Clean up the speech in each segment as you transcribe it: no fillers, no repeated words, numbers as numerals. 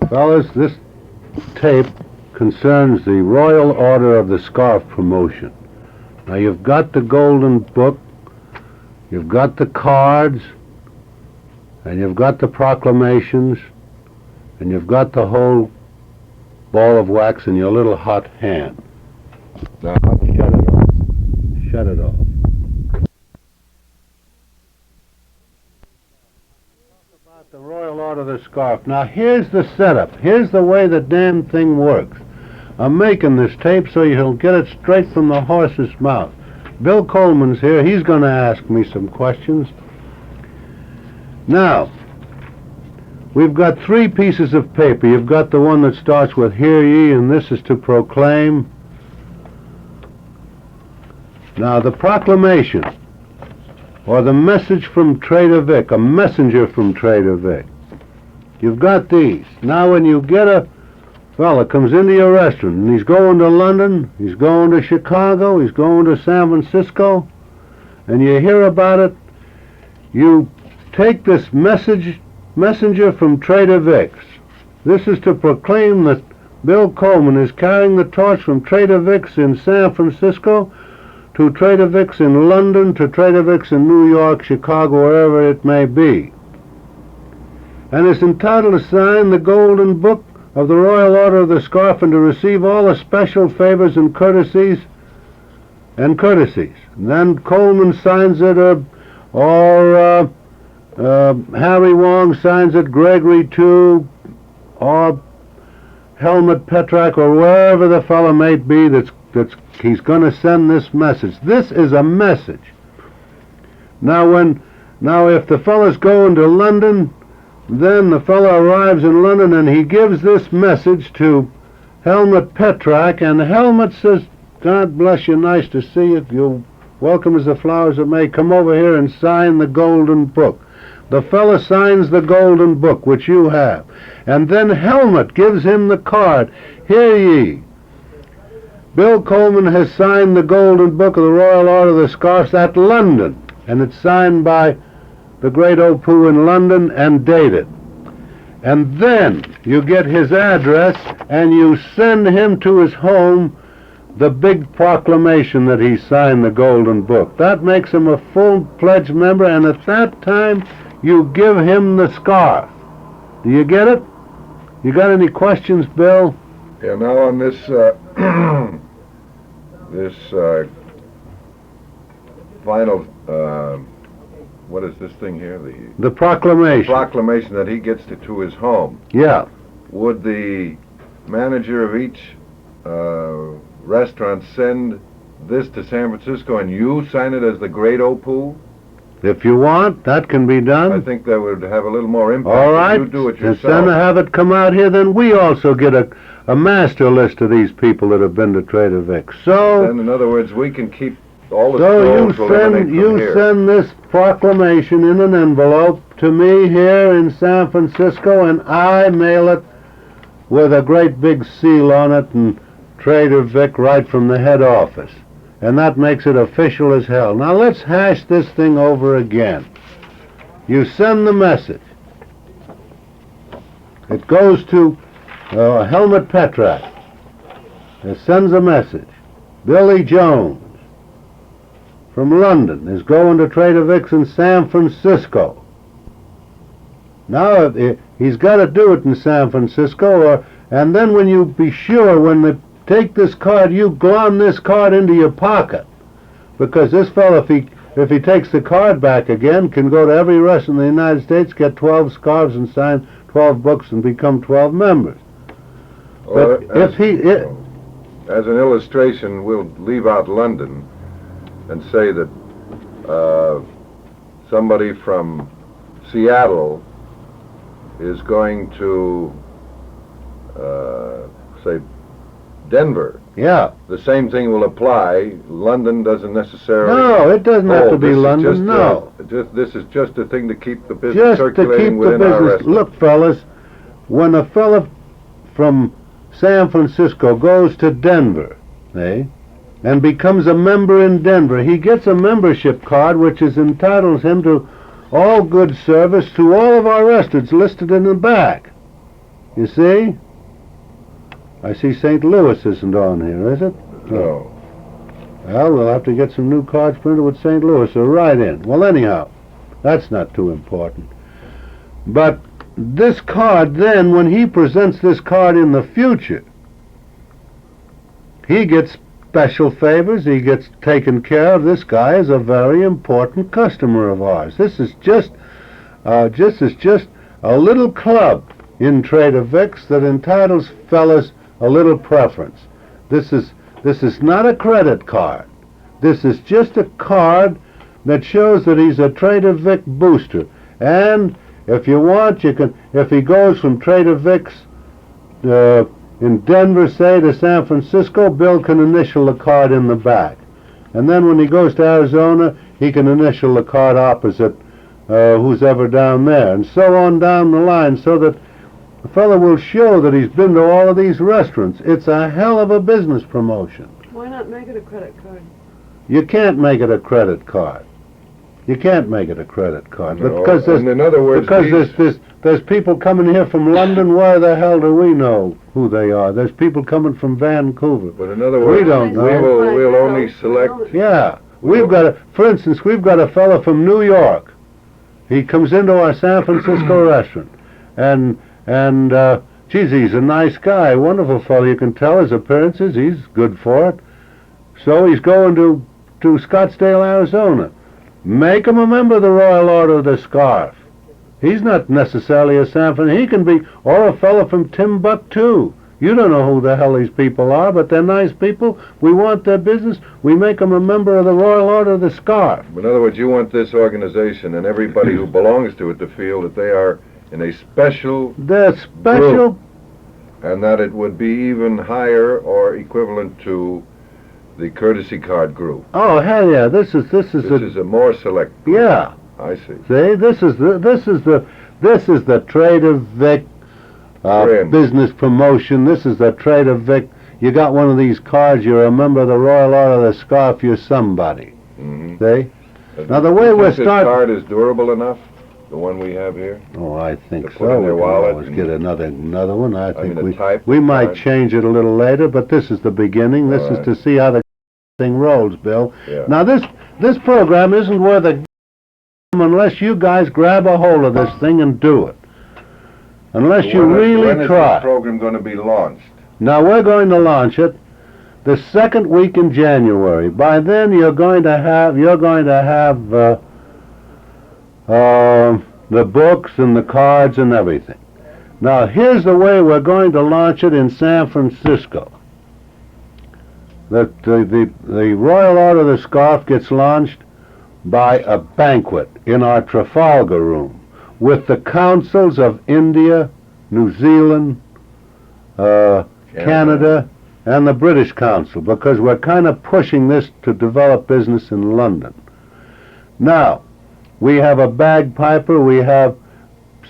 Fellas, this tape concerns the Royal Order of the Scarf promotion. Now, you've got the golden book, you've got the cards, and you've got the proclamations, and you've got the whole ball of wax in your little hot hand. Now, shut it off. Shut it off. The Royal Order of the Scarf. Now, here's the setup. Here's the way the damn thing works. I'm making this tape so you'll get it straight from the horse's mouth. Bill Coleman's here. He's going to ask me some questions. Now, we've got three pieces of paper. You've got the one that starts with "Hear ye," and this is to proclaim. Now, the proclamation, or the message from Trader Vic, a messenger from Trader Vic. You've got these. Now, when you get a fella comes into your restaurant, and he's going to London, he's going to Chicago, he's going to San Francisco, and you hear about it, you take this messenger from Trader Vic's. This is to proclaim that Bill Coleman is carrying the torch from Trader Vic's in San Francisco to Trader Vic's in London, to Trader Vic's in New York, Chicago, wherever it may be. And is entitled to sign the Golden Book of the Royal Order of the Scarf and to receive all the special favors and courtesies. And then Coleman signs it, or Harry Wong signs it, Gregory too, or Helmut Petrak, or wherever the fellow may be that's he's going to send this message. This is a message. Now, if the fellow's going to London, then the fellow arrives in London and he gives this message to Helmut Petrak, and Helmut says, "God bless you, nice to see you. You're welcome as the flowers of May. Come over here and sign the Golden Book." The fellow signs the Golden Book, which you have. And then Helmut gives him the card. "Hear ye. Bill Coleman has signed the Golden Book of the Royal Order of the Scarfs at London." And it's signed by the great Opu in London and dated. And then you get his address and you send him to his home the big proclamation that he signed the Golden Book. That makes him a full-fledged member, and at that time you give him the scarf. Do you get it? You got any questions, Bill? Yeah, now on this final, what is this thing here? The proclamation. The proclamation that he gets to his home. Yeah. Would the manager of each restaurant send this to San Francisco and you sign it as the Great Opu? If you want, that can be done. I think that would have a little more impact. All right. If you do it yourself. Instead of have it come out here, then we also get a master list of these people that have been to Trader Vic. So, then, in other words, we can keep all the so you send this proclamation in an envelope to me here in San Francisco, and I mail it with a great big seal on it and Trader Vic right from the head office. And that makes it official as hell. Now let's hash this thing over again. You send the message. It goes to Helmut Petrak. It sends a message. Billy Jones from London is going to Trader Vic's in San Francisco. Now he's got to do it in San Francisco, and then when you be sure, when they take this card, you glom this card into your pocket, because this fellow, if he takes the card back again, can go to every restaurant in the United States, get 12 scarves and sign 12 books and become 12 members. Well, but as an illustration, we'll leave out London and say that somebody from Seattle is going to, say, Denver. Yeah. The same thing will apply. London doesn't necessarily... No, it doesn't have to be London, no. This is just a thing to keep the business circulating within our restaurant. Look, fellas, when a fella from San Francisco goes to Denver, and becomes a member in Denver, he gets a membership card which entitles him to all good service to all of our restaurants listed in the back. You see? I see St. Louis isn't on here, is it? No. Well, we'll have to get some new cards printed with St. Louis, so right in. Well, anyhow, that's not too important. But this card then, when he presents this card in the future, he gets special favors, he gets taken care of. This guy is a very important customer of ours. This is just a little club in Trader Vic's that entitles fellas a little preference. This is not a credit card. This is just a card that shows that he's a Trader Vic booster. And if you want, you can, if he goes from Trader Vic's in Denver, say, to San Francisco, Bill can initial the card in the back. And then when he goes to Arizona, he can initial the card opposite who's ever down there, and so on down the line, so that the fellow will show that he's been to all of these restaurants. It's a hell of a business promotion. Why not make it a credit card? You can't make it a credit card. You can't make it a credit card. No, Because there's, and in other words, because there's people coming here from London. Why the hell do we know who they are? There's people coming from Vancouver. But in other words, We don't know. we'll only select. Yeah. We've got a, for instance, we've got a fellow from New York. He comes into our San Francisco restaurant, and geez, he's a nice guy, wonderful fellow. You can tell his appearances, he's good for it. So he's going to Scottsdale, Arizona. Make him a member of the Royal Order of the Scarf. He's not necessarily a San Francisco. He can be, or a fellow from Timbuktu. You don't know who the hell these people are, but they're nice people. We want their business. We make them a member of the Royal Order of the Scarf. In other words, you want this organization and everybody who belongs to it to feel that they are in a special They're special. group, and that it would be even higher or equivalent to the courtesy card group. Oh hell yeah! This is This is a more select group. yeah. I see. See, this is the Trader Vic Friend. business promotion. This is the Trader Vic. You got one of these cards. You're a member of the Royal Order of the Scarf. You're somebody. Mm-hmm. See? Now the way we're This card is durable enough. The one we have here. Oh, I think To so. put in We their can wallet always and- get another one. I think mean, a type we might card. change it a little later, but this is the beginning. This All is right. to see how the thing rolls, Bill. Yeah. Now this program isn't worth a unless you guys grab a hold of this thing and do it. Unless you when really is try. this program going to be launched? Now we're going to launch it the second week in January. By then you're going to have the books and the cards and everything. Now here's the way we're going to launch it in San Francisco. The Royal Order of the Scarf gets launched by a banquet in our Trafalgar Room with the councils of India, New Zealand, Canada, and the British Council, because we're kind of pushing this to develop business in London. Now, we have a bagpiper, we have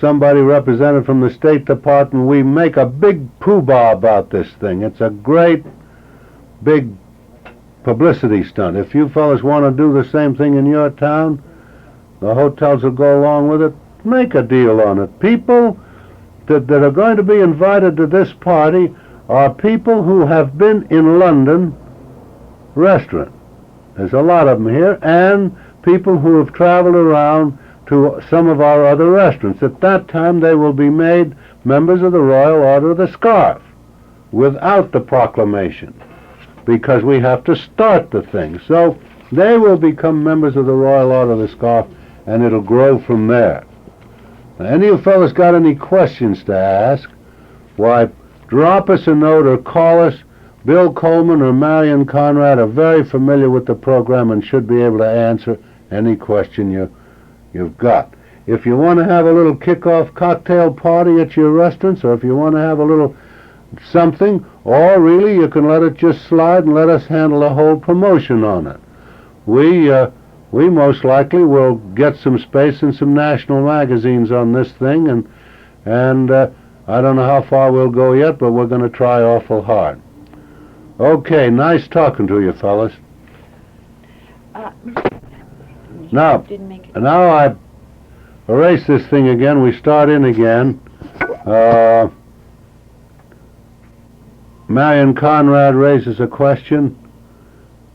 somebody represented from the State Department. We make a big poobah about this thing. It's a great big publicity stunt. If you fellas want to do the same thing in your town, the hotels will go along with it. Make a deal on it. People that are going to be invited to this party are people who have been in London restaurant. There's a lot of them here, and people who have traveled around to some of our other restaurants. At that time, they will be made members of the Royal Order of the Scarf without the proclamation, because we have to start the thing. So they will become members of the Royal Order of the Scarf, and it'll grow from there. Now, any of you fellas got any questions to ask, why, drop us a note or call us. Bill Coleman or Marion Conrad are very familiar with the program and should be able to answer any question you've got. If you want to have a little kickoff cocktail party at your restaurants, or if you want to have a little something, or really you can let it just slide and let us handle the whole promotion on it. We most likely will get some space in some national magazines on this thing, and I don't know how far we'll go yet, but we're going to try awful hard. Okay, nice talking to you, fellas. Now, Didn't make it. now I erase this thing again. We start in again. Marion Conrad raises a question.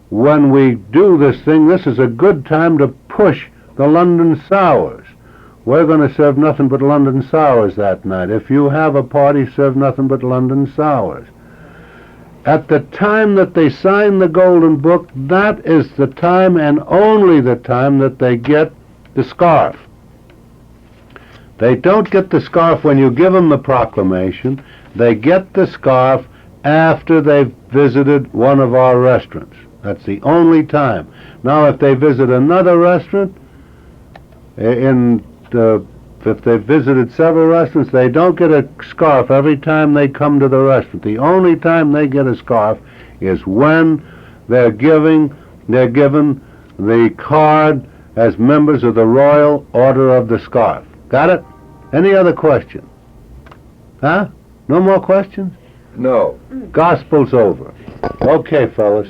When we do this thing, this is a good time to push the London sours. We're going to serve nothing but London sours that night. If you have a party, serve nothing but London sours. At the time that they sign the Golden Book, that is the time and only the time that they get the scarf. They don't get the scarf when you give them the proclamation. They get the scarf after they've visited one of our restaurants. That's the only time. Now, if they visit another restaurant, if they've visited several restaurants, they don't get a scarf every time they come to the restaurant. The only time they get a scarf is when they're given the card as members of the Royal Order of the Scarf. Got it? Any other question? Huh? No more questions? No. Gospel's over. Okay, fellas.